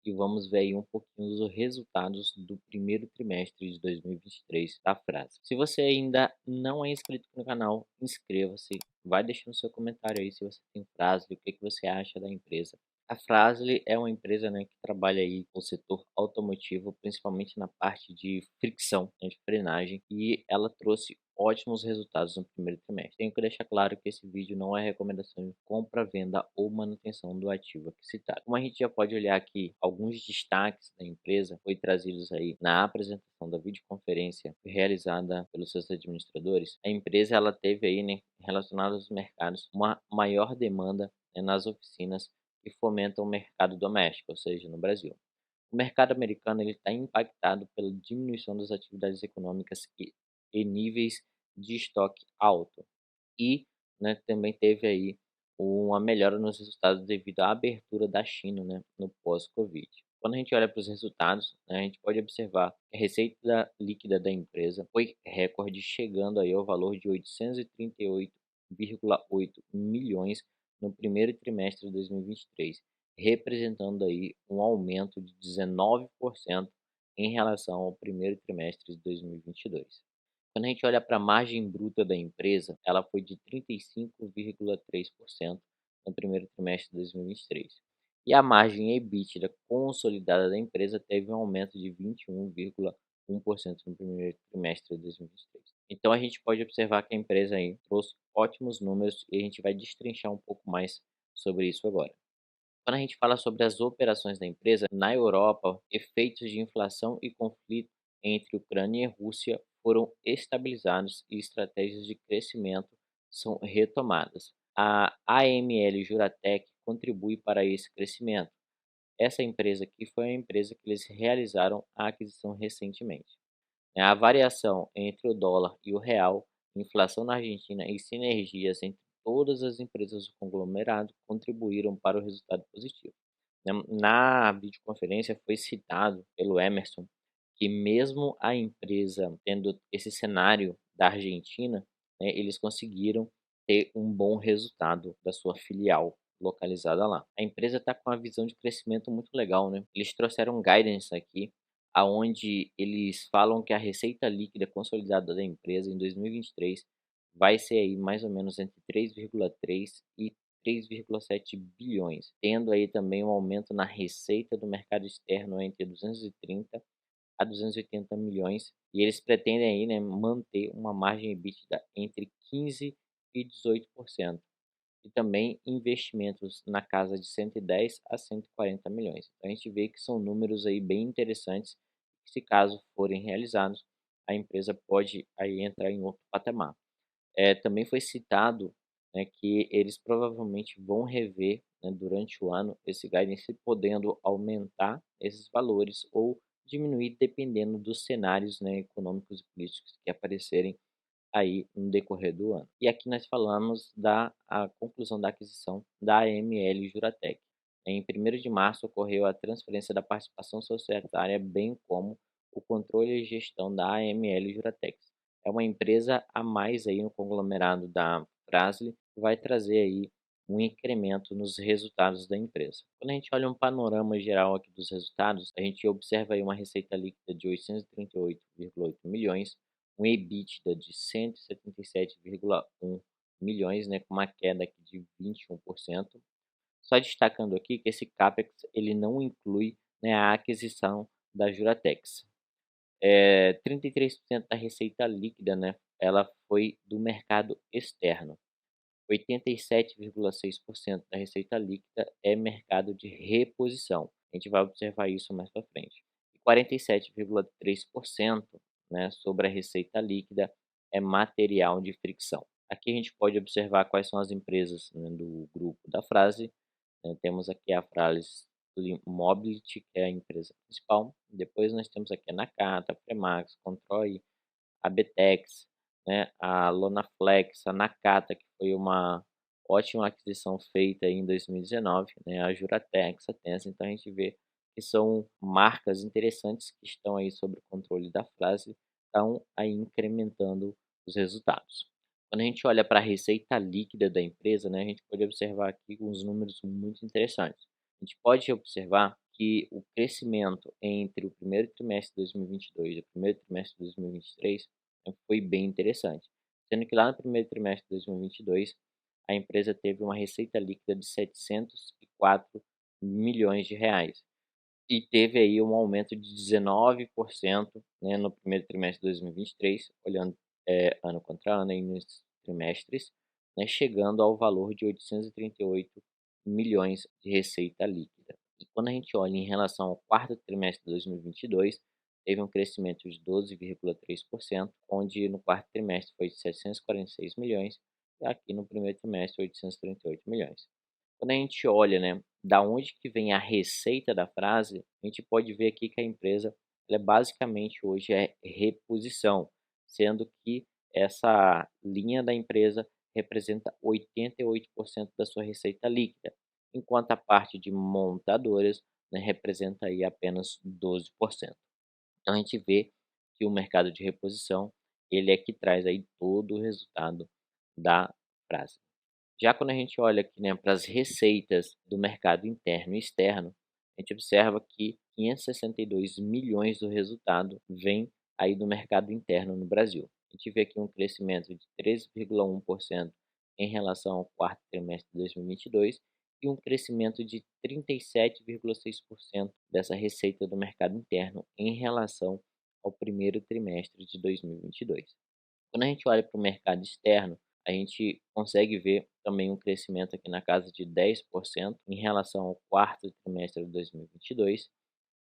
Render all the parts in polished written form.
e vamos ver aí um pouquinho dos resultados do primeiro trimestre de 2023 da Fras-le. Se você ainda não é inscrito no canal, inscreva-se, vai deixando seu comentário aí se você tem Fras-le, o que que você acha da empresa. A Fras-le é uma empresa, né, que trabalha aí com o setor automotivo, principalmente na parte de fricção, né, de frenagem, e ela trouxe ótimos resultados no primeiro trimestre. Tenho que deixar claro que esse vídeo não é recomendação de compra, venda ou manutenção do ativo aqui citado. Como a gente já pode olhar aqui, alguns destaques da empresa foi trazidos aí na apresentação da videoconferência realizada pelos seus administradores. A empresa ela teve aí, né, relacionada aos mercados, uma maior demanda, né, nas oficinas que fomentam o mercado doméstico, ou seja, no Brasil. O mercado americano está impactado pela diminuição das atividades econômicas e níveis de estoque alto. E, né, também teve aí uma melhora nos resultados devido à abertura da China, né, no pós-Covid. Quando a gente olha para os resultados, né, a gente pode observar que a receita líquida da empresa foi recorde, chegando aí ao valor de 838,8 milhões no primeiro trimestre de 2023, representando aí um aumento de 19% em relação ao primeiro trimestre de 2022. Quando a gente olha para a margem bruta da empresa, ela foi de 35,3% no primeiro trimestre de 2023. E a margem EBITDA consolidada da empresa teve um aumento de 21,1% no primeiro trimestre de 2023. Então a gente pode observar que a empresa aí trouxe ótimos números e a gente vai destrinchar um pouco mais sobre isso agora. Quando a gente fala sobre as operações da empresa, na Europa, efeitos de inflação e conflito entre Ucrânia e Rússia foram estabilizados e estratégias de crescimento são retomadas. A AML Juratec contribui para esse crescimento. Essa empresa aqui foi a empresa que eles realizaram a aquisição recentemente. A variação entre o dólar e o real, inflação na Argentina e sinergias entre todas as empresas do conglomerado contribuíram para o resultado positivo. Na videoconferência foi citado pelo Emerson que mesmo a empresa tendo esse cenário da Argentina, né, eles conseguiram ter um bom resultado da sua filial localizada lá. A empresa está com uma visão de crescimento muito legal, né? Eles trouxeram um guidance aqui aonde eles falam que a receita líquida consolidada da empresa em 2023 vai ser aí mais ou menos entre 3,3 e 3,7 bilhões, tendo aí também um aumento na receita do mercado externo entre 230 a 280 milhões, e eles pretendem aí, né, manter uma margem EBITDA entre 15 e 18%, e também investimentos na casa de 110 a 140 milhões. Então a gente vê que são números aí bem interessantes, que se caso forem realizados, a empresa pode aí entrar em outro patamar. Também foi citado, né, que eles provavelmente vão rever, né, durante o ano esse guidance, podendo aumentar esses valores ou diminuir dependendo dos cenários, né, econômicos e políticos que aparecerem aí no decorrer do ano. E aqui nós falamos da a conclusão da aquisição da AML Juratec. Em 1º de março ocorreu a transferência da participação societária, bem como o controle e gestão da AML Juratek. É uma empresa a mais aí no conglomerado da Fras-le, que vai trazer aí um incremento nos resultados da empresa. Quando a gente olha um panorama geral aqui dos resultados, a gente observa aí uma receita líquida de 838,8 milhões, um EBITDA de 177,1 milhões, né, com uma queda aqui de 21%. Só destacando aqui que esse CAPEX ele não inclui, né, a aquisição da Juratex. 33% da receita líquida, né, ela foi do mercado externo. 87,6% da receita líquida é mercado de reposição. A gente vai observar isso mais para frente. E 47,3%, né, sobre a receita líquida é material de fricção. Aqui a gente pode observar quais são as empresas, né, do grupo da Fras-le. Temos aqui a Fras-le Mobility, que é a empresa principal. Depois nós temos aqui a Nakata, a Fremax, Controy, a Betex, né, a Lonaflex, a Nakata, que foi uma ótima aquisição feita em 2019, né, a Juratex, a Tensa. Então a gente vê que são marcas interessantes que estão aí sob o controle da Fras-le, estão aí incrementando os resultados. Quando a gente olha para a receita líquida da empresa, né, a gente pode observar aqui uns números muito interessantes. A gente pode observar que o crescimento entre o primeiro trimestre de 2022 e o primeiro trimestre de 2023 foi bem interessante, sendo que lá no primeiro trimestre de 2022 a empresa teve uma receita líquida de 704 milhões de reais e teve aí um aumento de 19%, né, no primeiro trimestre de 2023, olhando ano contra ano aí nos trimestres, né, chegando ao valor de 838 milhões de receita líquida. E quando a gente olha em relação ao quarto trimestre de 2022, teve um crescimento de 12,3%, onde no quarto trimestre foi de 746 milhões e aqui no primeiro trimestre 838 milhões. Quando a gente olha, né, da onde que vem a receita da frase, a gente pode ver aqui que a empresa ela basicamente hoje é reposição, sendo que essa linha da empresa representa 88% da sua receita líquida, enquanto a parte de montadoras, né, representa aí apenas 12%. Então a gente vê que o mercado de reposição ele é que traz aí todo o resultado da frase. Já quando a gente olha aqui, né, para as receitas do mercado interno e externo, a gente observa que 562 milhões do resultado vem aí do mercado interno no Brasil. A gente vê aqui um crescimento de 13,1% em relação ao quarto trimestre de 2022 e um crescimento de 37,6% dessa receita do mercado interno em relação ao primeiro trimestre de 2022. Quando a gente olha para o mercado externo, a gente consegue ver também um crescimento aqui na casa de 10% em relação ao quarto trimestre de 2022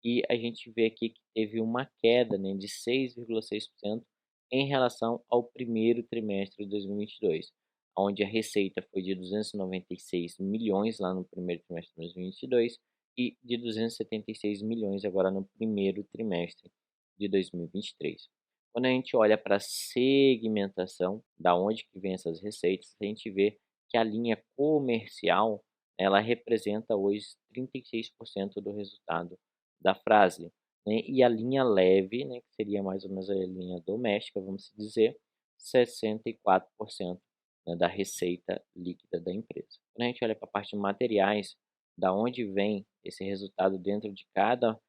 e a gente vê aqui que teve uma queda, né, de 6,6% em relação ao primeiro trimestre de 2022, onde a receita foi de 296 milhões lá no primeiro trimestre de 2022 e de 276 milhões agora no primeiro trimestre de 2023. Quando a gente olha para a segmentação, da onde que vem essas receitas, a gente vê que a linha comercial, ela representa hoje 36% do resultado da frase, né? E a linha leve, né, que seria mais ou menos a linha doméstica, vamos dizer, 64%, né, da receita líquida da empresa. Quando a gente olha para a parte de materiais, da onde vem esse resultado dentro de cada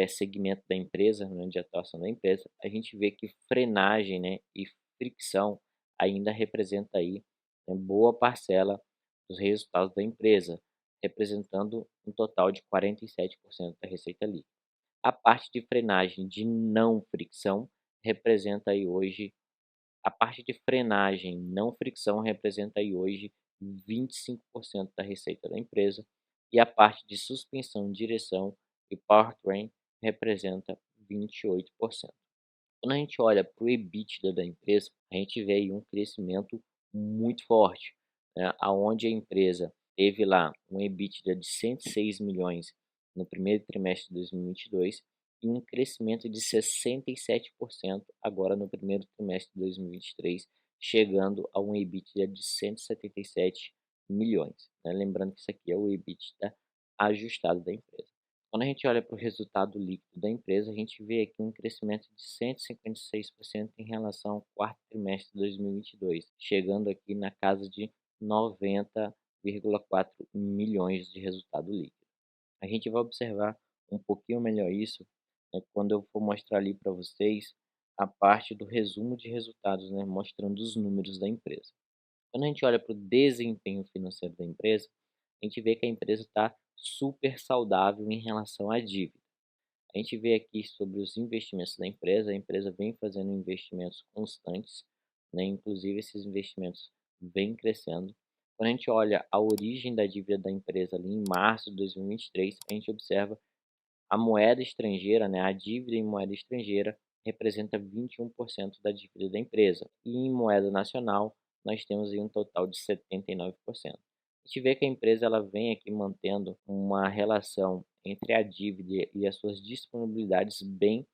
segmento da empresa, né, de atuação da empresa, a gente vê que frenagem, né, e fricção ainda representa aí, né, boa parcela dos resultados da empresa, representando um total de 47% da receita líquida. A parte de frenagem de não fricção representa aí hoje a parte de frenagem não fricção representa aí hoje 25% da receita da empresa e a parte de suspensão, direção e powertrain representa 28%. Quando a gente olha para o EBITDA da empresa, a gente vê aí um crescimento muito forte, né, aonde a empresa teve lá um EBITDA de 106 milhões no primeiro trimestre de 2022 e um crescimento de 67% agora no primeiro trimestre de 2023, chegando a um EBITDA de 177 milhões. Né? Lembrando que isso aqui é o EBITDA ajustado da empresa. Quando a gente olha para o resultado líquido da empresa, a gente vê aqui um crescimento de 156% em relação ao quarto trimestre de 2022, chegando aqui na casa de 90,4 milhões de resultado líquido. A gente vai observar um pouquinho melhor isso, né, quando eu for mostrar ali para vocês a parte do resumo de resultados, né, mostrando os números da empresa. Quando a gente olha para o desempenho financeiro da empresa, a gente vê que a empresa está super saudável em relação à dívida. A gente vê aqui sobre os investimentos da empresa, a empresa vem fazendo investimentos constantes, né? Inclusive esses investimentos vêm crescendo. Quando a gente olha a origem da dívida da empresa ali em março de 2023, a gente observa a moeda estrangeira, né, a dívida em moeda estrangeira representa 21% da dívida da empresa. E em moeda nacional, nós temos aí um total de 79%. A gente vê que a empresa ela vem aqui mantendo uma relação entre a dívida e as suas disponibilidades bem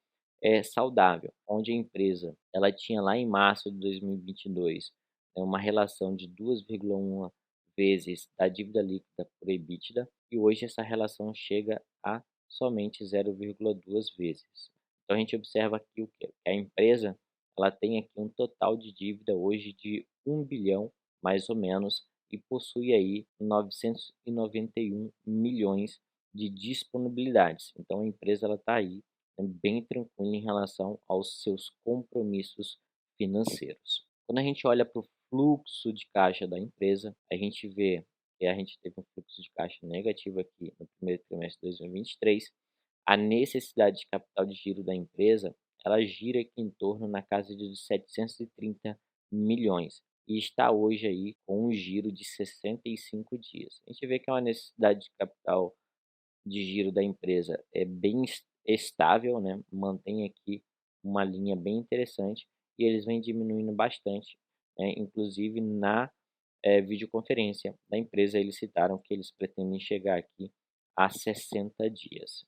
saudável, onde a empresa ela tinha lá em março de 2022 uma relação de 2,1 vezes da dívida líquida por EBITDA e hoje essa relação chega a somente 0,2 vezes. Então a gente observa aqui o que a empresa ela tem aqui um total de dívida hoje de 1 bilhão mais ou menos e possui aí 991 milhões de disponibilidades. Então a empresa ela está aí, né, bem tranquila em relação aos seus compromissos financeiros. Quando a gente olha para o fluxo de caixa da empresa, a gente vê que a gente teve um fluxo de caixa negativo aqui no primeiro trimestre de 2023. A necessidade de capital de giro da empresa, ela gira aqui em torno na casa de 730 milhões e está hoje aí com um giro de 65 dias. A gente vê que é uma necessidade de capital de giro da empresa é bem estável, né? Mantém aqui uma linha bem interessante e eles vêm diminuindo bastante, né? Inclusive na videoconferência da empresa eles citaram que eles pretendem chegar aqui a 60 dias.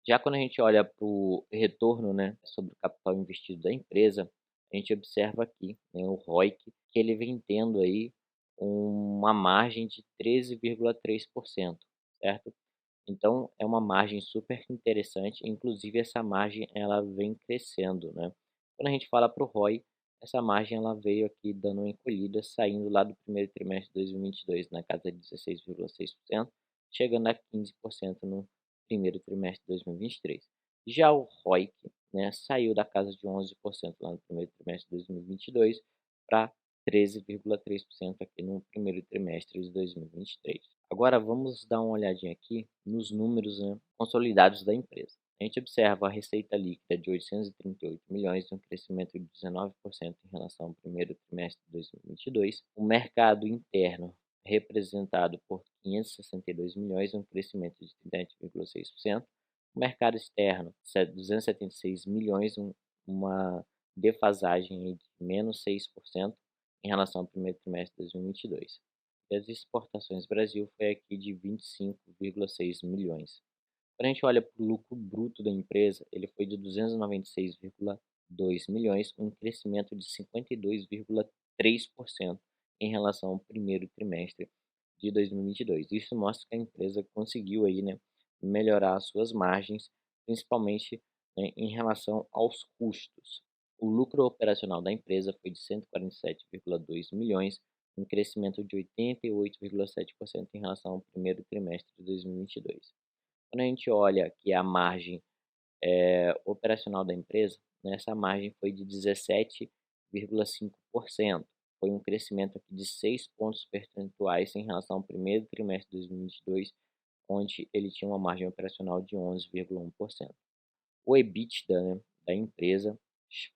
Já quando a gente olha para o retorno, né, sobre o capital investido da empresa, a gente observa aqui, né, o ROIC, que ele vem tendo aí uma margem de 13,3%, certo? Então é uma margem super interessante, inclusive essa margem ela vem crescendo, né? Quando a gente fala para o ROI, essa margem ela veio aqui dando uma encolhida, saindo lá do primeiro trimestre de 2022 na casa de 16,6%, chegando a 15% no primeiro trimestre de 2023. Já o ROIC, né, saiu da casa de 11% lá no primeiro trimestre de 2022 para 13,3% aqui no primeiro trimestre de 2023. Agora vamos dar uma olhadinha aqui nos números, né, consolidados da empresa. A gente observa a receita líquida de 838 milhões, um crescimento de 19% em relação ao primeiro trimestre de 2022. O mercado interno, representado por 562 milhões, um crescimento de 37,6%. O mercado externo, 276 milhões, uma defasagem de menos 6% em relação ao primeiro trimestre de 2022. E as exportações Brasil foi aqui de 25,6 milhões. Quando a gente olha para o lucro bruto da empresa, ele foi de 296,2 milhões, um crescimento de 52,3% em relação ao primeiro trimestre de 2022. Isso mostra que a empresa conseguiu aí, né, melhorar as suas margens, principalmente, né, em relação aos custos. O lucro operacional da empresa foi de 147,2 milhões, um crescimento de 88,7% em relação ao primeiro trimestre de 2022. Quando a gente olha que a margem operacional da empresa, né, essa margem foi de 17,5%. Foi um crescimento aqui de 6 pontos percentuais em relação ao primeiro trimestre de 2022, onde ele tinha uma margem operacional de 11,1%. O EBITDA, né, da empresa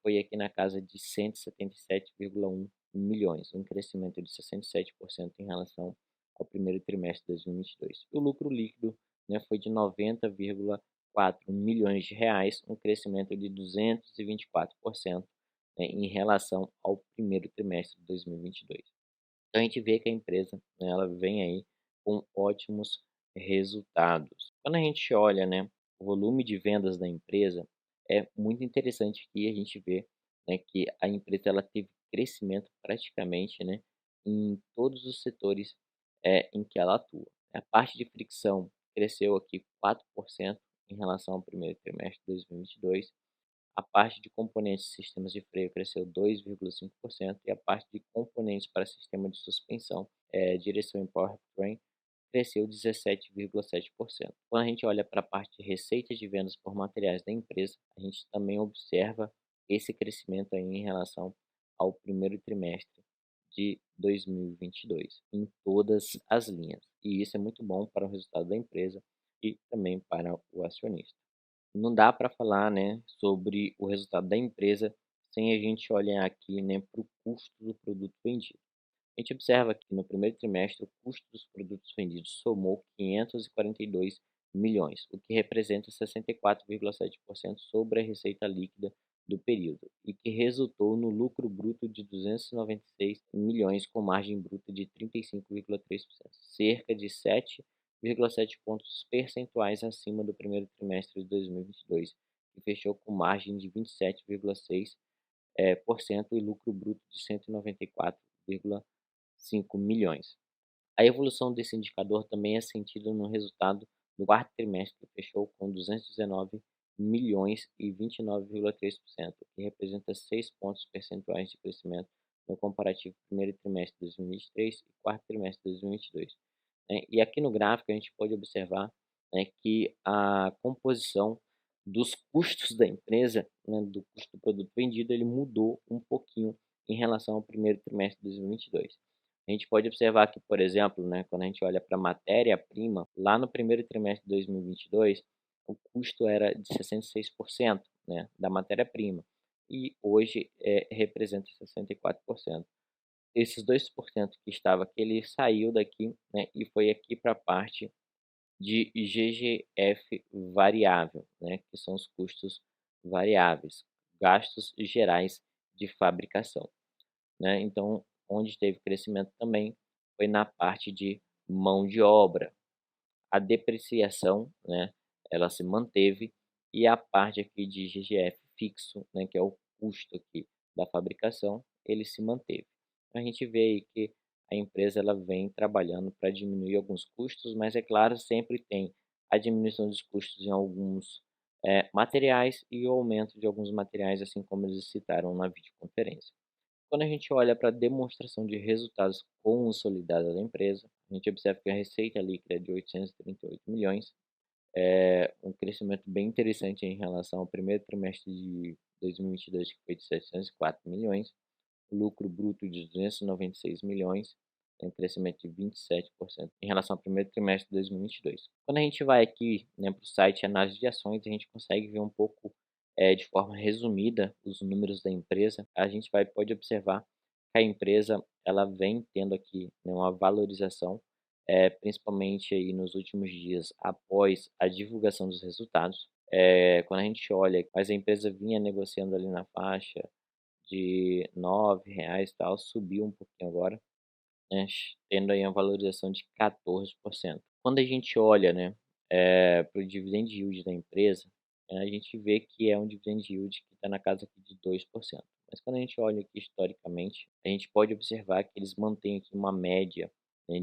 foi aqui na casa de 177,1 milhões, um crescimento de 67% em relação ao primeiro trimestre de 2022. O lucro líquido, né, foi de 90,4 milhões de reais, um crescimento de 224%, né, em relação ao primeiro trimestre de 2022. Então a gente vê que a empresa, né, ela vem aí com ótimos resultados. Quando a gente olha, né, o volume de vendas da empresa, é muito interessante que a gente vê, né, que a empresa ela teve crescimento praticamente, né, em todos os setores em que ela atua. A parte de fricção cresceu aqui 4% em relação ao primeiro trimestre de 2022. A parte de componentes de sistemas de freio cresceu 2,5% e a parte de componentes para sistema de suspensão, direção e powertrain, cresceu 17,7%. Quando a gente olha para a parte de receita de vendas por materiais da empresa, a gente também observa esse crescimento aí em relação ao primeiro trimestre de 2022, em todas as linhas. E isso é muito bom para o resultado da empresa e também para o acionista. Não dá para falar, né, sobre o resultado da empresa sem a gente olhar aqui, né, para o custo do produto vendido. A gente observa que no primeiro trimestre o custo dos produtos vendidos somou 542 milhões, o que representa 64,7% sobre a receita líquida do período, e que resultou no lucro bruto de 296 milhões com margem bruta de 35,3%, cerca de 7,7 pontos percentuais acima do primeiro trimestre de 2022, que fechou com margem de 27,6% e lucro bruto de 194,5 milhões. A evolução desse indicador também é sentida no resultado do quarto trimestre, que fechou com 219 milhões e 29,3%, que representa 6 pontos percentuais de crescimento no comparativo primeiro trimestre de 2023 e quarto trimestre de 2022. E aqui no gráfico a gente pode observar né, que a composição dos custos da empresa, né, do custo do produto vendido, ele mudou um pouquinho em relação ao primeiro trimestre de 2022. A gente pode observar que, por exemplo, né, quando a gente olha para a matéria-prima, lá no primeiro trimestre de 2022, o custo era de 66%, né, da matéria-prima, e hoje representa 64%. Esses 2% que estava aqui, ele saiu daqui, né, e foi aqui para a parte de GGF variável, né, que são os custos variáveis, gastos gerais de fabricação, né? Então, onde teve crescimento também foi na parte de mão de obra. A depreciação, né, ela se manteve, e a parte aqui de GGF fixo, né, que é o custo aqui da fabricação, ele se manteve. A gente vê aí que a empresa ela vem trabalhando para diminuir alguns custos, mas é claro, sempre tem a diminuição dos custos em alguns materiais e o aumento de alguns materiais, assim como eles citaram na videoconferência. Quando a gente olha para a demonstração de resultados consolidados da empresa, a gente observa que a receita líquida é de 838 milhões, um crescimento bem interessante em relação ao primeiro trimestre de 2022, que foi de 704 milhões, lucro bruto de 296 milhões, um crescimento de 27% em relação ao primeiro trimestre de 2022. Quando a gente vai aqui, né, para o site análise de ações, a gente consegue ver um pouco de forma resumida os números da empresa. A gente pode observar que a empresa ela vem tendo aqui, né, uma valorização, principalmente aí nos últimos dias após a divulgação dos resultados. Quando a gente olha, mas a empresa vinha negociando ali na faixa de R$ 9 tal, subiu um pouquinho agora, né, tendo aí uma valorização de 14%. Quando a gente olha, né, para o dividend yield da empresa, a gente vê que é um dividend yield que está na casa aqui de 2%. Mas quando a gente olha aqui historicamente, a gente pode observar que eles mantêm aqui uma média, né,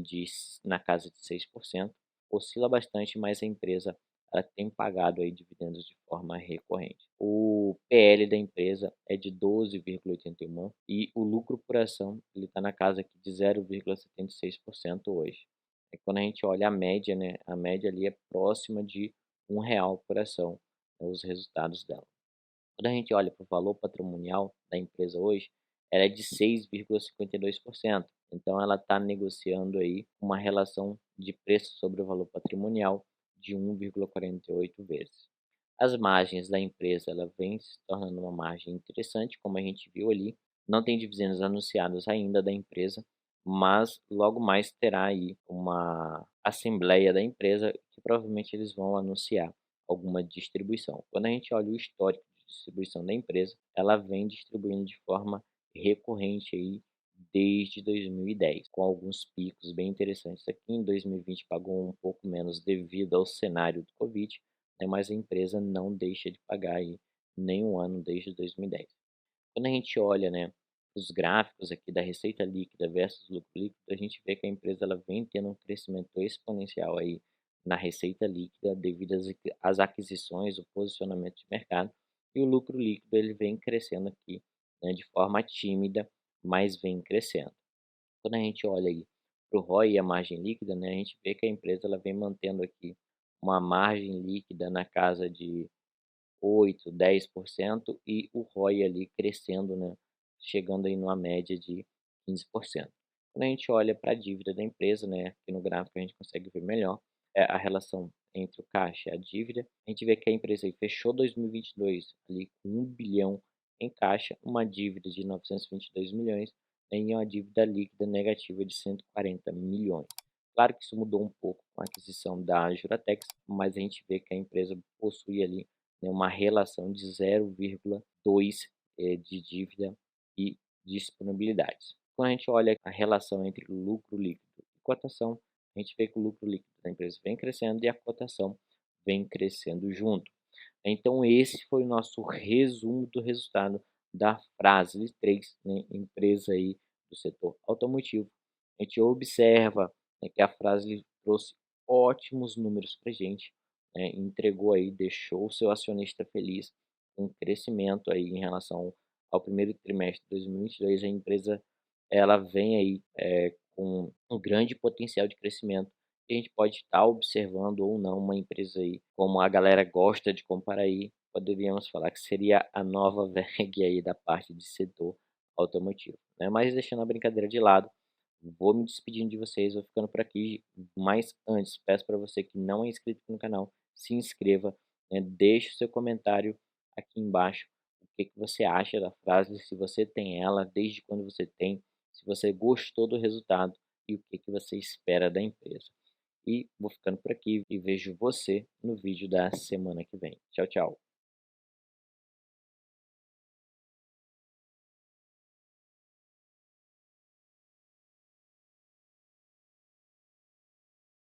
na casa de 6%, oscila bastante, mas a empresa ela tem pagado aí dividendos de forma recorrente. O PL da empresa é de 12,81 e o lucro por ação ele está na casa aqui de 0,76% hoje. Quando a gente olha a média, né, a média ali é próxima de R$ 1 por ação, né, os resultados dela. Quando a gente olha para o valor patrimonial da empresa hoje, ela é de 6,52%. Então, ela está negociando aí uma relação de preço sobre o valor patrimonial de 1,48 vezes. As margens da empresa ela vem se tornando uma margem interessante, como a gente viu ali. Não tem dividendos anunciados ainda da empresa, mas logo mais terá aí uma assembleia da empresa que provavelmente eles vão anunciar alguma distribuição. Quando a gente olha o histórico de distribuição da empresa, ela vem distribuindo de forma recorrente aí desde 2010, com alguns picos bem interessantes aqui. Em 2020 pagou um pouco menos devido ao cenário do Covid, né, mas a empresa não deixa de pagar aí nenhum ano desde 2010. Quando a gente olha, né, os gráficos aqui da receita líquida versus lucro líquido, a gente vê que a empresa ela vem tendo um crescimento exponencial aí na receita líquida devido às aquisições, o posicionamento de mercado, e o lucro líquido ele vem crescendo aqui, né, de forma tímida, mas vem crescendo. Quando a gente olha aí para o ROI e a margem líquida, né, a gente vê que a empresa ela vem mantendo aqui uma margem líquida na casa de 8, 10% e o ROI ali crescendo, né, chegando aí numa média de 15%. Quando a gente olha para a dívida da empresa, né, aqui no gráfico a gente consegue ver melhor a relação entre o caixa e a dívida. A gente vê que a empresa aí fechou 2022 ali com 1 bilhão em caixa, uma dívida de 922 milhões e uma dívida líquida negativa de 140 milhões. Claro que isso mudou um pouco com a aquisição da Juratex, mas a gente vê que a empresa possui ali, né, uma relação de 0,2 de dívida e disponibilidades. Quando a gente olha a relação entre lucro líquido e cotação, a gente vê que o lucro líquido da empresa vem crescendo e a cotação vem crescendo junto. Então, esse foi o nosso resumo do resultado da Fras-le 3, né, empresa aí do setor automotivo. A gente observa, né, que a Fras-le trouxe ótimos números para a gente, né, entregou aí, deixou o seu acionista feliz com um crescimento aí em relação ao primeiro trimestre de 2022. A empresa ela vem aí com um grande potencial de crescimento a gente pode estar observando ou não uma empresa aí, como a galera gosta de comparar aí, poderíamos falar que seria a nova WEG aí da parte de setor automotivo, né? Mas deixando a brincadeira de lado, vou me despedindo de vocês, vou ficando por aqui, mas antes peço para você que não é inscrito no canal, se inscreva, né? Deixe o seu comentário aqui embaixo, o que que você acha da frase, se você tem ela, desde quando você tem, se você gostou do resultado e o que que você espera da empresa. E vou ficando por aqui e vejo você no vídeo da semana que vem. Tchau, tchau.